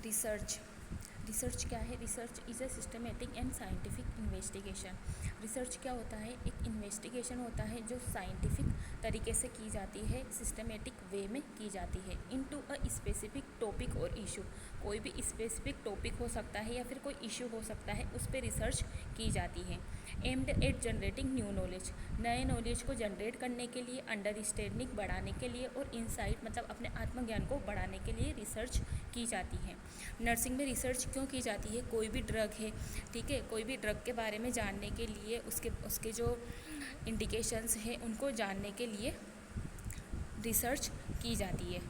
Research research क्या है? Research is a systematic and scientific investigation. Research क्या होता है? एक इन्वेस्टिगेशन होता है जो साइंटिफिक तरीके से की जाती है, सिस्टमेटिक वे में की जाती है इनटू अ स्पेसिफिक टॉपिक और इशू। कोई भी स्पेसिफिक टॉपिक हो सकता है या फिर कोई इशू हो सकता है, उस पर रिसर्च की जाती है। Aimed at generating new knowledge, नए नॉलेज को जनरेट करने के लिए, अंडरस्टैंडिंग बढ़ाने के लिए और इंसाइट मतलब अपने आत्मज्ञान को बढ़ाने के लिए रिसर्च की जाती है। नर्सिंग में रिसर्च क्यों की जाती है? कोई भी ड्रग है, ठीक है, कोई भी ड्रग के बारे में जानने के लिए, उसके जो इंडिकेशंस हैं उनको जानने के लिए रिसर्च की जाती है।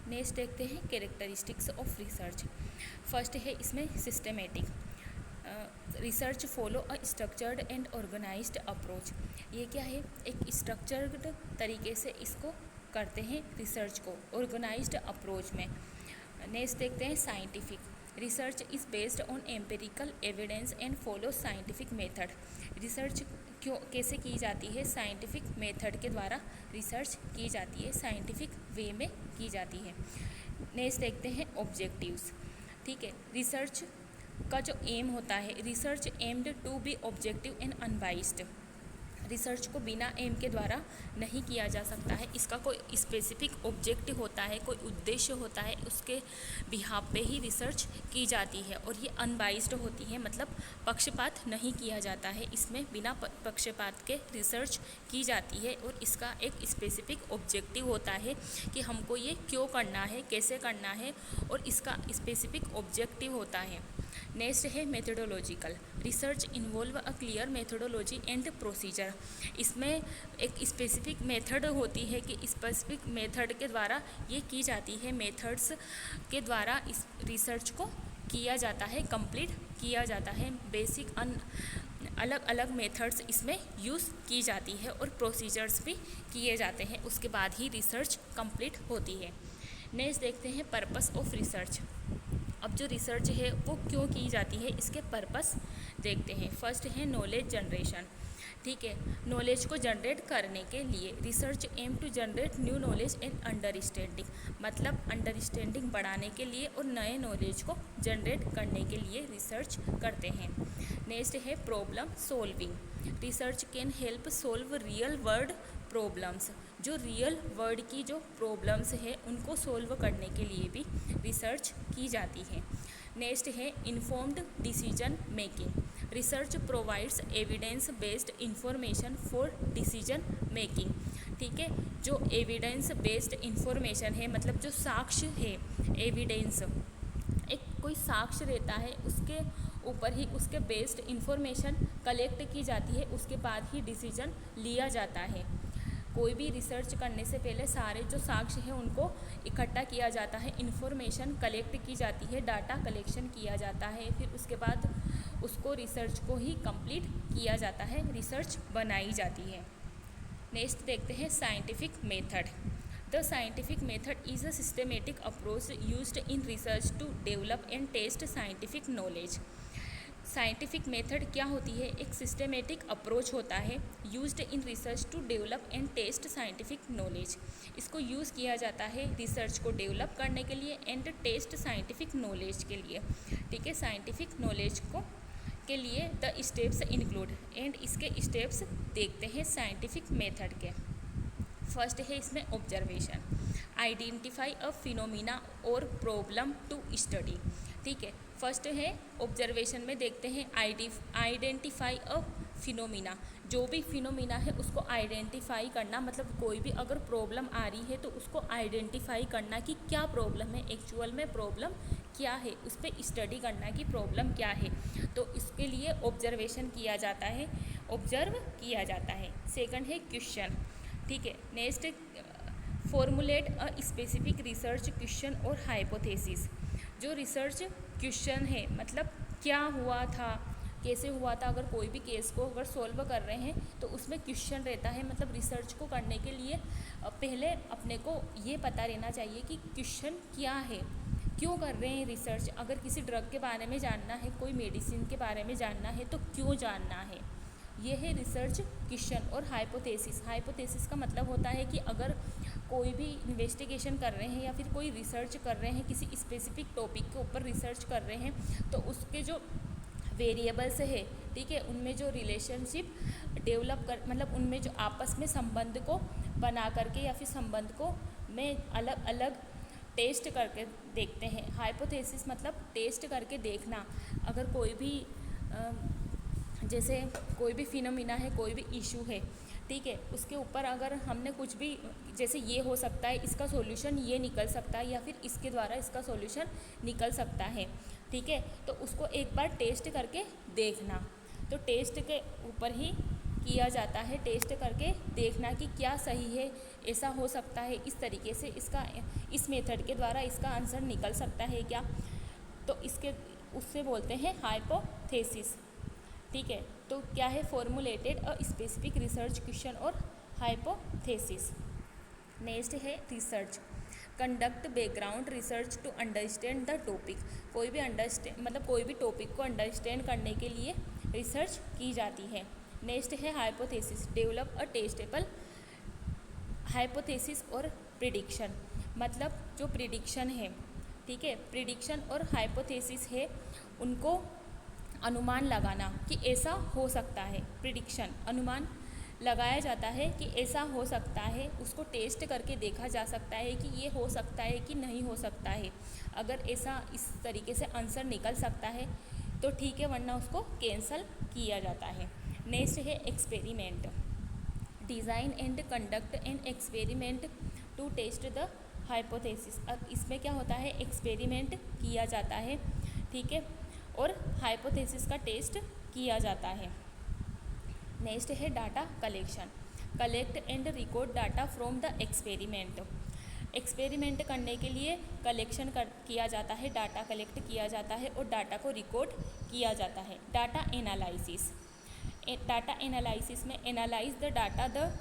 नेक्स्ट देखते हैं कैरेक्टरिस्टिक्स ऑफ रिसर्च। फर्स्ट है इसमें systematic. Research follow a structured and organised approach. ये क्या है? एक स्ट्रक्चर्ड तरीके से इसको करते हैं रिसर्च को, ऑर्गेनाइज्ड अप्रोच में। नेक्स्ट देखते हैं scientific. Research is based on empirical evidence and follow scientific method. Research कैसे की जाती है? साइंटिफिक मेथड के द्वारा रिसर्च की जाती है, साइंटिफिक वे में की जाती है। नेक्स्ट देखते हैं ऑब्जेक्टिव्स। ठीक है, रिसर्च का जो एम होता है, research aimed to be objective and unbiased. Research को बिना एम के द्वारा नहीं किया जा सकता है, इसका कोई स्पेसिफिक ऑब्जेक्टिव होता है, कोई उद्देश्य होता है, उसके बिहाफ पे ही रिसर्च की जाती है और ये अनबाइस्ड होती है, मतलब पक्षपात नहीं किया जाता है, इसमें बिना पक्षपात के रिसर्च की जाती है और इसका एक स्पेसिफिक ऑब्जेक्टिव होता है कि हमको ये क्यों करना है, कैसे करना है, और इसका स्पेसिफिक ऑब्जेक्टिव होता है। नेक्स्ट है methodological. Research involve a clear methodology and procedure. इसमें एक स्पेसिफिक मेथड होती है कि स्पेसिफिक मेथड के द्वारा ये की जाती है, मेथड्स के द्वारा इस रिसर्च को किया जाता है, कंप्लीट किया जाता है। बेसिक अलग अलग मेथड्स इसमें यूज़ की जाती है और प्रोसीजर्स भी किए जाते हैं, उसके बाद ही रिसर्च कंप्लीट होती है। नेक्स्ट देखते हैं पर्पस ऑफ रिसर्च। अब जो रिसर्च है वो क्यों की जाती है, इसके पर्पस देखते हैं। फर्स्ट है नॉलेज जनरेशन। ठीक है, नॉलेज को जनरेट करने के लिए research aim to generate new knowledge and understanding, मतलब अंडरस्टैंडिंग बढ़ाने के लिए और नए नॉलेज को जनरेट करने के लिए रिसर्च करते हैं। नेक्स्ट है problem solving. Research can help solve real world problems. जो रियल वर्ल्ड की जो प्रॉब्लम्स है उनको सोल्व करने के लिए भी रिसर्च की जाती है। नेक्स्ट है informed decision making. Research provides evidence based information for decision making. ठीक है, जो एविडेंस बेस्ड इंफॉर्मेशन है, मतलब जो साक्ष्य है, एविडेंस एक कोई साक्ष्य रहता है, उसके ऊपर ही उसके बेस्ड इंफॉर्मेशन कलेक्ट की जाती है, उसके बाद ही डिसीजन लिया जाता है। कोई भी रिसर्च करने से पहले सारे जो साक्ष्य हैं उनको इकट्ठा किया जाता है, इन्फॉर्मेशन कलेक्ट की जाती है, डाटा कलेक्शन किया जाता है, फिर उसके बाद उसको रिसर्च को ही कंप्लीट किया जाता है, रिसर्च बनाई जाती है। नेक्स्ट देखते हैं scientific method. The scientific method is a systematic approach used in research to develop and test scientific knowledge. Scientific method क्या होती है? एक सिस्टमेटिक अप्रोच होता है used in research to develop and test scientific knowledge. इसको use किया जाता है रिसर्च को डेवलप करने के लिए एंड टेस्ट साइंटिफिक नॉलेज के लिए। ठीक है, साइंटिफिक नॉलेज को के लिए द स्टेप्स इंक्लूड, एंड इसके स्टेप्स देखते हैं साइंटिफिक मेथड के। फर्स्ट है इसमें ऑब्जर्वेशन। आइडेंटिफाई अ फिनोमिना और प्रॉब्लम टू स्टडी। ठीक है, फर्स्ट है ऑब्जर्वेशन में देखते हैं आइडेंटिफाई अ फिनोमिना। जो भी फिनोमिना है उसको आइडेंटिफाई करना, मतलब कोई भी अगर प्रॉब्लम आ रही है तो उसको आइडेंटिफाई करना कि क्या प्रॉब्लम है, एक्चुअल में प्रॉब्लम क्या है, उस पर स्टडी करना कि प्रॉब्लम क्या है, तो इसके लिए ऑब्जर्वेशन किया जाता है, ऑब्जर्व किया जाता है। सेकंड है क्वेश्चन। ठीक है, नेक्स्ट फॉर्मुलेट अ स्पेसिफिक रिसर्च क्वेश्चन और हाइपोथेसिस। जो रिसर्च क्वेश्चन है, मतलब क्या हुआ था, कैसे हुआ था, अगर कोई भी केस को अगर सॉल्व कर रहे हैं तो उसमें क्वेश्चन रहता है, मतलब रिसर्च को करने के लिए पहले अपने को ये पता रहना चाहिए कि क्वेश्चन क्या है, क्यों कर रहे हैं रिसर्च। अगर किसी ड्रग के बारे में जानना है, कोई मेडिसिन के बारे में जानना है तो क्यों जानना है, ये है रिसर्च क्वेश्चन। और हाइपोथेसिस, हाइपोथेसिस का मतलब होता है कि अगर कोई भी इन्वेस्टिगेशन कर रहे हैं या फिर कोई रिसर्च कर रहे हैं, किसी स्पेसिफिक टॉपिक के ऊपर रिसर्च कर रहे हैं, तो उसके जो वेरिएबल्स है, ठीक है, उनमें जो रिलेशनशिप डेवलप कर, मतलब उनमें जो आपस में संबंध को बना करके या फिर संबंध को में अलग अलग टेस्ट करके देखते हैं। हाइपोथेसिस मतलब टेस्ट करके देखना। अगर कोई भी जैसे कोई भी फिनोमिना है, कोई भी इशू है, ठीक है, उसके ऊपर अगर हमने कुछ भी, जैसे ये हो सकता है, इसका सॉल्यूशन ये निकल सकता है, या फिर इसके द्वारा इसका सॉल्यूशन निकल सकता है, ठीक है, तो उसको एक बार टेस्ट करके देखना। तो टेस्ट के ऊपर ही किया जाता है, टेस्ट करके देखना कि क्या सही है, ऐसा हो सकता है, इस तरीके से इसका, इस मेथड के द्वारा इसका आंसर निकल सकता है क्या, तो इसके उससे बोलते हैं हाइपोथेसिस, ठीक है। तो क्या है, formulated a specific research question और हाइपोथेसिस। नेक्स्ट है research, conduct background research to understand the topic. कोई भी मतलब कोई भी टॉपिक को अंडरस्टैंड करने के लिए रिसर्च की जाती है। नेक्स्ट है hypothesis, develop a testable hypothesis और प्रिडिक्शन। मतलब जो प्रिडिक्शन है, ठीक है, प्रिडिक्शन और हाइपोथेसिस है, उनको अनुमान लगाना कि ऐसा हो सकता है। प्रिडिक्शन अनुमान लगाया जाता है कि ऐसा हो सकता है, उसको टेस्ट करके देखा जा सकता है कि ये हो सकता है कि नहीं हो सकता है। अगर ऐसा इस तरीके से आंसर निकल सकता है तो ठीक है, वरना उसको कैंसल किया जाता है। नेक्स्ट है experiment, design and conduct an experiment to test the hypothesis. अब इसमें क्या होता है, एक्सपेरिमेंट किया जाता है, ठीक है, और हाइपोथेसिस का टेस्ट किया जाता है। नेक्स्ट है data collection, collect and record data from the experiment. Experiment करने के लिए कलेक्शन किया जाता है, डाटा कलेक्ट किया जाता है और डाटा को रिकॉर्ड किया जाता है। डाटा एनालिसिस, डाटा एनालिसिस में analyse the data the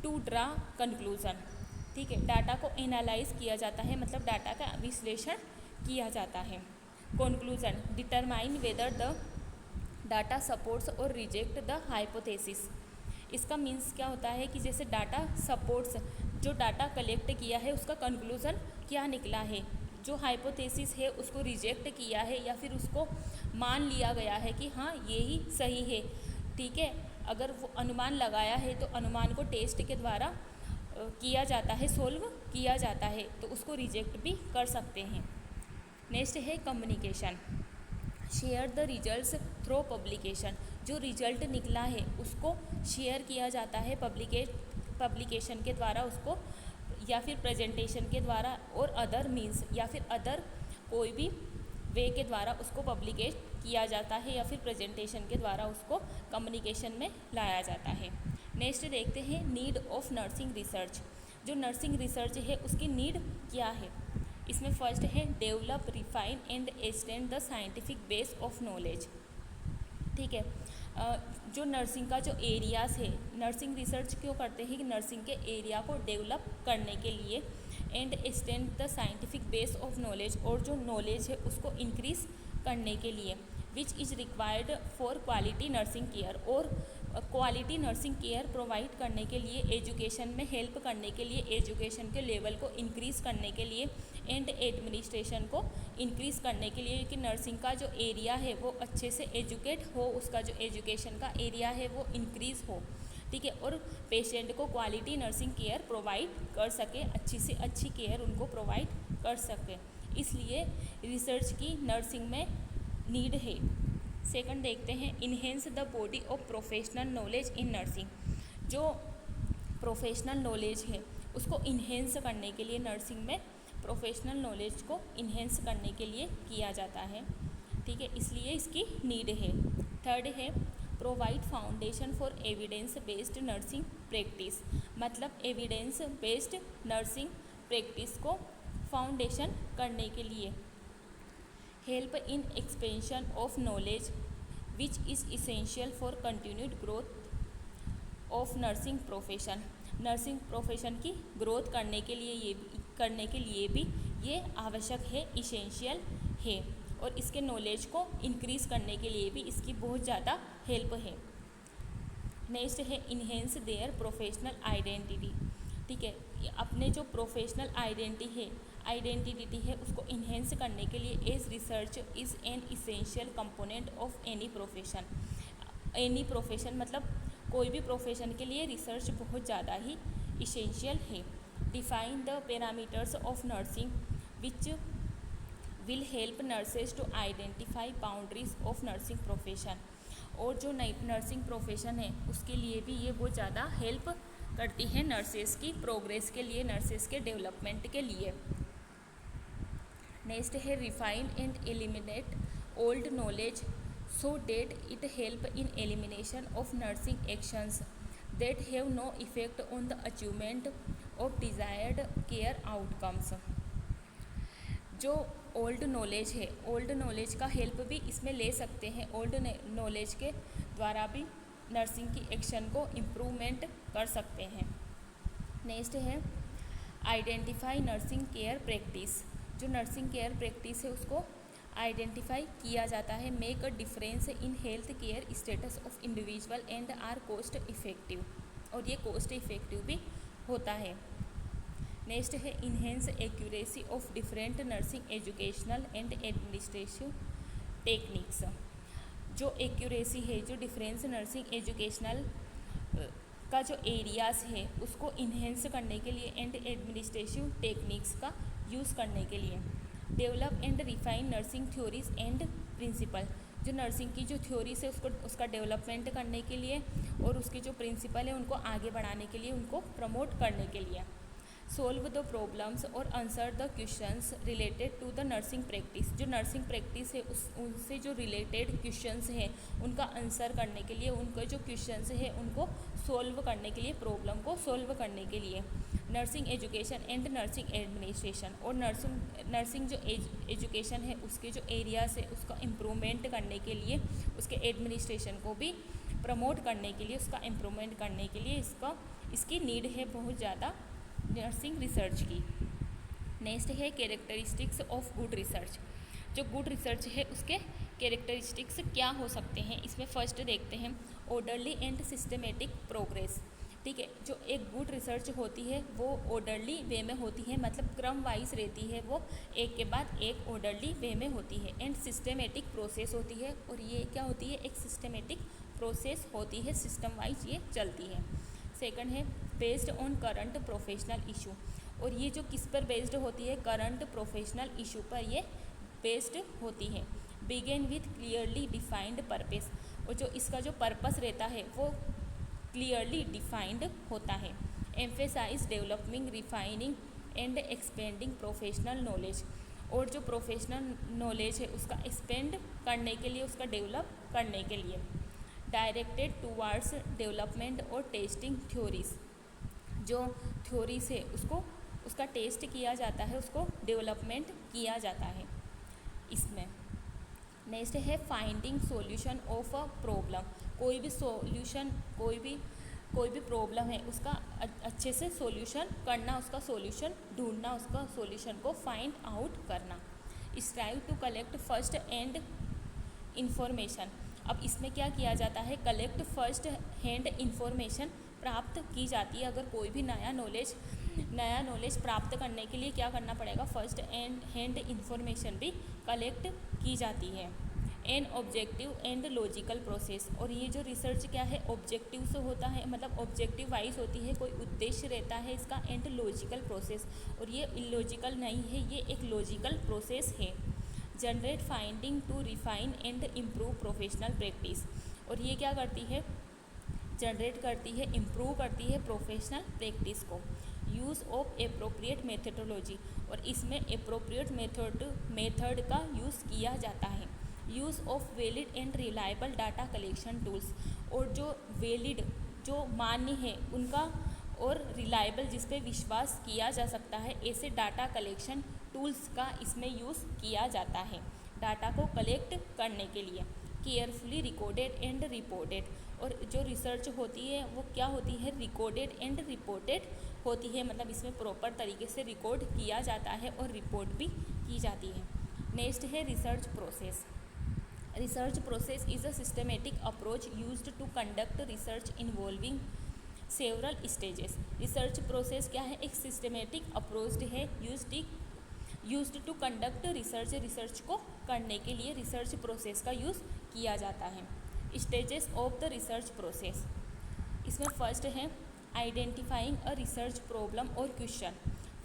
two draw conclusion, ठीक है, डाटा को एनालाइज किया जाता है, मतलब डाटा का विश्लेषण किया जाता है। Conclusion, determine whether the data supports और रिजेक्ट द हाइपोथेसिस। इसका मीन्स क्या होता है कि जैसे डाटा सपोर्ट्स, जो डाटा कलेक्ट किया है उसका कंक्लूजन क्या निकला है, जो हाइपोथेसिस है उसको रिजेक्ट किया है या फिर उसको मान लिया गया है कि हाँ यही सही है, ठीक है। अगर वो अनुमान लगाया है तो अनुमान को टेस्ट के द्वारा किया जाता है, सोल्व किया जाता है, तो उसको रिजेक्ट भी कर सकते हैं। नेक्स्ट है communication, share the results through publication. जो रिजल्ट निकला है उसको शेयर किया जाता है पब्लिकेशन के द्वारा, उसको या फिर प्रेजेंटेशन के द्वारा और अदर मीन्स या फिर अदर कोई भी वे के द्वारा उसको पब्लिकेट किया जाता है या फिर प्रेजेंटेशन के द्वारा उसको कम्युनिकेशन में लाया जाता है। नेक्स्ट देखते हैं नीड ऑफ नर्सिंग रिसर्च। जो नर्सिंग रिसर्च है उसकी नीड क्या है, इसमें फर्स्ट है develop, refine and extend the scientific base of knowledge, ठीक है। जो नर्सिंग का जो एरियाज़ है, नर्सिंग रिसर्च क्यों करते हैं कि नर्सिंग के एरिया को डेवलप करने के लिए, and extend the scientific base of knowledge, और जो नॉलेज है उसको इंक्रीज़ करने के लिए, which is required for quality nursing care, और क्वालिटी नर्सिंग केयर प्रोवाइड करने के लिए, एजुकेशन में हेल्प करने के लिए, एजुकेशन के लेवल को इंक्रीज़ करने के लिए, एंड एडमिनिस्ट्रेशन को इंक्रीज़ करने के लिए कि नर्सिंग का जो एरिया है वो अच्छे से एजुकेट हो, उसका जो एजुकेशन का एरिया है वो इंक्रीज़ हो, ठीक है, और पेशेंट को क्वालिटी नर्सिंग केयर प्रोवाइड कर सके, अच्छी से अच्छी केयर उनको प्रोवाइड कर सके, इसलिए रिसर्च की नर्सिंग में नीड है। सेकंड देखते हैं enhance the body of professional knowledge in nursing. जो प्रोफेशनल नॉलेज है उसको इन्हेंस करने के लिए, नर्सिंग में प्रोफेशनल नॉलेज को इन्हेंस करने के लिए किया जाता है, ठीक है, इसलिए इसकी नीड है। थर्ड है provide foundation for evidence based nursing practice. मतलब एविडेंस बेस्ड नर्सिंग प्रैक्टिस को फाउंडेशन करने के लिए, help in expansion of knowledge which is essential for continued growth of nursing profession. Nursing profession की ग्रोथ करने के लिए भी ये आवश्यक है, इसेंशियल है, और इसके नॉलेज को इंक्रीज़ करने के लिए भी इसकी बहुत ज़्यादा हेल्प है। नेक्स्ट है इन्हेंस देयर प्रोफेशनल आइडेंटिटी, ठीक है, अपने जो प्रोफेशनल आइडेंटिटी है उसको इन्हेंस करने के लिए as research is an essential component of any profession मतलब कोई भी प्रोफेशन के लिए रिसर्च बहुत ज़्यादा ही इसेंशियल है। Define the parameters of nursing which will help nurses to identify boundaries of nursing profession. और जो नई नर्सिंग प्रोफेशन है उसके लिए भी ये बहुत ज़्यादा हेल्प करती है नर्सेज की प्रोग्रेस के लिए, नर्सेज के डेवलपमेंट के लिए। नेक्स्ट है refine and eliminate old knowledge so that it help in elimination of nursing actions that have no effect on the achievement of desired care outcomes. जो ओल्ड नॉलेज है, old knowledge का help भी इसमें ले सकते हैं। Old knowledge के द्वारा भी नर्सिंग की एक्शन को इम्प्रूवमेंट कर सकते हैं। नेक्स्ट है आइडेंटिफाई नर्सिंग केयर प्रैक्टिस। जो नर्सिंग केयर प्रैक्टिस है उसको आइडेंटिफाई किया जाता है। Make a difference in health care status of individual and are cost effective, और ये कॉस्ट इफेक्टिव भी होता है। नेक्स्ट है enhance accuracy of different nursing educational and administrative techniques. जो एक्यूरेसी है, जो डिफरेंस नर्सिंग एजुकेशनल का जो एरियाज़ है उसको इन्हेंस करने के लिए एंड एडमिनिस्ट्रेटिव टेक्निक्स का यूज़ करने के लिए। Develop and refine nursing theories and principle. जो नर्सिंग की जो थ्योरीज है उसका डेवलपमेंट करने के लिए और उसके जो प्रिंसिपल है उनको आगे बढ़ाने के लिए, उनको प्रमोट करने के लिए। सोल्व द प्रॉब्लम्स और answer the questions related to the nursing practice. जो नर्सिंग प्रैक्टिस है उनसे जो रिलेटेड क्वेश्चंस हैं उनका आंसर करने के लिए, उनके जो क्वेश्चंस हैं उनको सोल्व करने के लिए, प्रॉब्लम को सोल्व करने के लिए। Nursing education and nursing administration. और नर्सिंग जो एजुकेशन है उसके जो एरियाज है उसका इम्प्रूवमेंट करने के लिए, उसके एडमिनिस्ट्रेशन को भी प्रमोट करने के लिए, उसका इम्प्रूवमेंट करने के लिए इसकी नीड है बहुत ज़्यादा नर्सिंग रिसर्च की। नेक्स्ट है कैरेक्टरिस्टिक्स ऑफ गुड रिसर्च। जो गुड रिसर्च है उसके कैरेक्टरिस्टिक्स क्या हो सकते हैं, इसमें फर्स्ट देखते हैं ऑर्डरली एंड सिस्टमेटिक प्रोग्रेस। ठीक है, जो एक गुड रिसर्च होती है वो ऑर्डरली वे में होती है, मतलब क्रम वाइज रहती है, वो एक के बाद एक ऑर्डरली वे में होती है। एंड सिस्टमेटिक प्रोसेस होती है, और ये क्या होती है, एक सिस्टमेटिक प्रोसेस होती है, सिस्टम वाइज ये चलती है। सेकंड है based on current professional issue. और ये जो किस पर बेस्ड होती है, करंट प्रोफेशनल इशू पर ये बेस्ड होती है। Begin with clearly defined purpose. और जो इसका जो पर्पस रहता है वो क्लियरली डिफाइंड होता है। Emphasise developing, refining and expanding professional knowledge. और जो प्रोफेशनल नॉलेज है उसका एक्सपेंड करने के लिए, उसका डेवलप करने के लिए। डायरेक्टेड टूवार्ड्स डेवलपमेंट और टेस्टिंग थ्योरीज। जो थ्योरीज है उसका टेस्ट किया जाता है, उसको डेवलपमेंट किया जाता है इसमें। नेक्स्ट है finding solution of a problem. कोई भी सॉल्यूशन, कोई भी प्रॉब्लम है उसका अच्छे से सॉल्यूशन करना, उसका सॉल्यूशन ढूंढना, उसका सॉल्यूशन को फाइंड आउट करना। Strive to collect first hand information. अब इसमें क्या किया जाता है, कलेक्ट फर्स्ट हैंड इंफॉर्मेशन प्राप्त की जाती है। अगर कोई भी नया नॉलेज प्राप्त करने के लिए क्या करना पड़ेगा, फर्स्ट हैंड इंफॉर्मेशन भी कलेक्ट की जाती है। An objective and logical process. और ये जो रिसर्च क्या है, ऑब्जेक्टिव से होता है, मतलब ऑब्जेक्टिव वाइज होती है, कोई उद्देश्य रहता है इसका। एंड लॉजिकल प्रोसेस, और ये इलॉजिकल नहीं है, ये एक लॉजिकल प्रोसेस है। Generate finding to refine and improve professional practice. और ये क्या करती है, जनरेट करती है, इम्प्रूव करती है प्रोफेशनल प्रैक्टिस को। Use of appropriate methodology. और इसमें एप्रोप्रिएट मेथड का यूज़ किया जाता है। Use of valid and reliable data collection tools. और जो वैलिड, जो मान्य है उनका, और रिलायबल जिस पे विश्वास किया जा सकता है, ऐसे डाटा कलेक्शन टूल्स का इसमें यूज़ किया जाता है डाटा को कलेक्ट करने के लिए। Carefully recorded and reported. और जो रिसर्च होती है वो क्या होती है, रिकॉर्डेड एंड रिपोर्टेड होती है, मतलब इसमें प्रॉपर तरीके से रिकॉर्ड किया जाता है और रिपोर्ट भी की जाती है। नेक्स्ट है research process. Research process is a systematic approach used to conduct research involving several stages. Research process क्या है, एक सिस्टमेटिक अप्रोच है used to conduct research. Research को करने के लिए रिसर्च प्रोसेस का यूज़ किया जाता है। Stages of the research process, इसमें फर्स्ट है आइडेंटिफाइंग अ रिसर्च प्रॉब्लम और क्वेश्चन।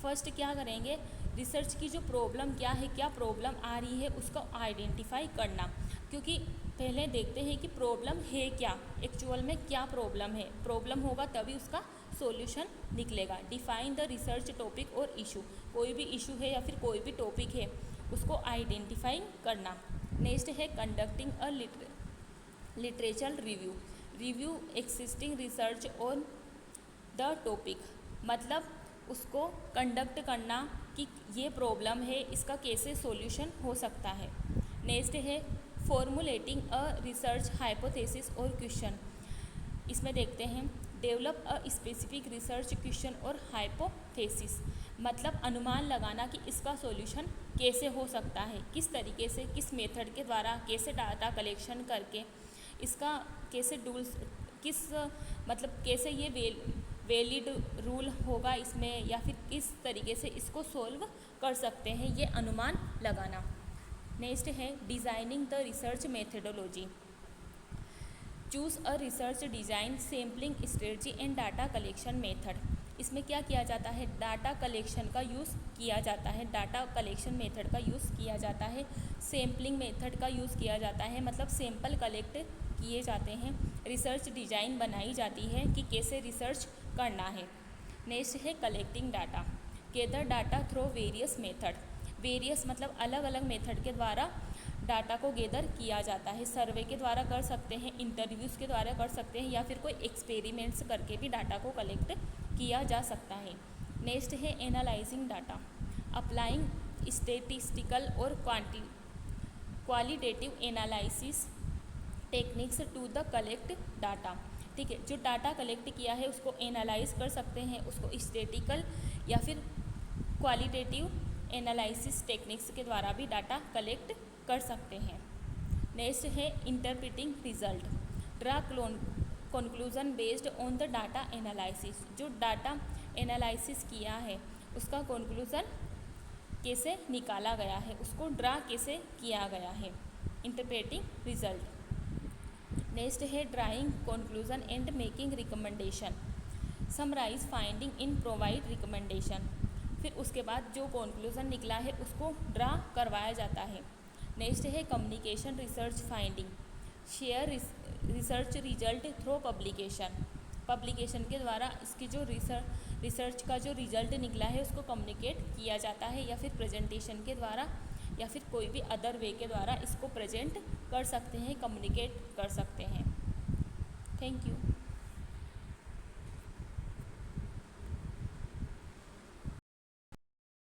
फर्स्ट क्या करेंगे, रिसर्च की जो प्रॉब्लम क्या है, क्या प्रॉब्लम आ रही है उसको आइडेंटिफाई करना, क्योंकि पहले देखते हैं कि प्रॉब्लम है क्या, एक्चुअल में क्या प्रॉब्लम है, प्रॉब्लम होगा तभी उसका सॉल्यूशन निकलेगा। डिफाइन द रिसर्च टॉपिक और इशू, कोई भी इशू है या फिर कोई भी टॉपिक है उसको आइडेंटिफाई करना। नेक्स्ट है conducting a literature review existing research on the topic, मतलब उसको कंडक्ट करना कि ये प्रॉब्लम है, इसका कैसे सॉल्यूशन हो सकता है। नेक्स्ट है फॉर्मुलेटिंग अ रिसर्च हाइपोथेसिस और क्वेश्चन, इसमें देखते हैं develop a specific research question और हाइपोथेसिस, मतलब अनुमान लगाना कि इसका सॉल्यूशन कैसे हो सकता है, किस तरीके से, किस मेथड के द्वारा, कैसे डाटा कलेक्शन करके, इसका कैसे मतलब कैसे ये वैलिड रूल होगा इसमें, या फिर किस तरीके से इसको सॉल्व कर सकते हैं, ये अनुमान लगाना। नेक्स्ट है designing the research methodology, choose a research design sampling strategy and data collection method. इसमें क्या किया जाता है, डाटा कलेक्शन का यूज़ किया जाता है, डाटा कलेक्शन मेथड का यूज़ किया जाता है, सैम्पलिंग मेथड का यूज़ किया जाता है, मतलब सैंपल कलेक्ट किए जाते हैं, रिसर्च डिज़ाइन बनाई जाती है कि कैसे रिसर्च करना है। नेक्स्ट है collecting data, gather data through various method, various मतलब अलग अलग मेथड के द्वारा डाटा को गैदर किया जाता है, सर्वे के द्वारा कर सकते हैं, इंटरव्यूज़ के द्वारा कर सकते हैं, या फिर कोई एक्सपेरिमेंट्स करके भी डाटा को कलेक्ट किया जा सकता है। नेक्स्ट है एनालाइजिंग डाटा, अप्लाइंग स्टेटिस्टिकल और qualitative analysis techniques to the collect data. ठीक है, जो डाटा कलेक्ट किया है उसको एनालाइज कर सकते हैं, उसको स्टेटिकल या फिर क्वालिटेटिव एनालिसिस टेक्निक्स के द्वारा भी डाटा कलेक्ट कर सकते हैं। नेक्स्ट है interpreting result, draw conclusion based on the data analysis, जो डाटा एनालिसिस किया है उसका कंक्लूजन कैसे निकाला गया है, उसको ड्रा कैसे किया गया है, इंटरप्रेटिंग रिजल्ट। नेक्स्ट है drawing conclusion and making recommendation, summarise finding in provide recommendation, फिर उसके बाद जो कंक्लूजन निकला है उसको ड्रा करवाया जाता है। नेक्स्ट है communication research finding, share research result through publication, publication के द्वारा इसकी जो रिसर्च का जो रिजल्ट निकला है उसको कम्युनिकेट किया जाता है, या फिर प्रेजेंटेशन के द्वारा या फिर कोई भी अदर वे के द्वारा इसको प्रेजेंट कर सकते हैं, कम्युनिकेट कर सकते हैं। Thank you.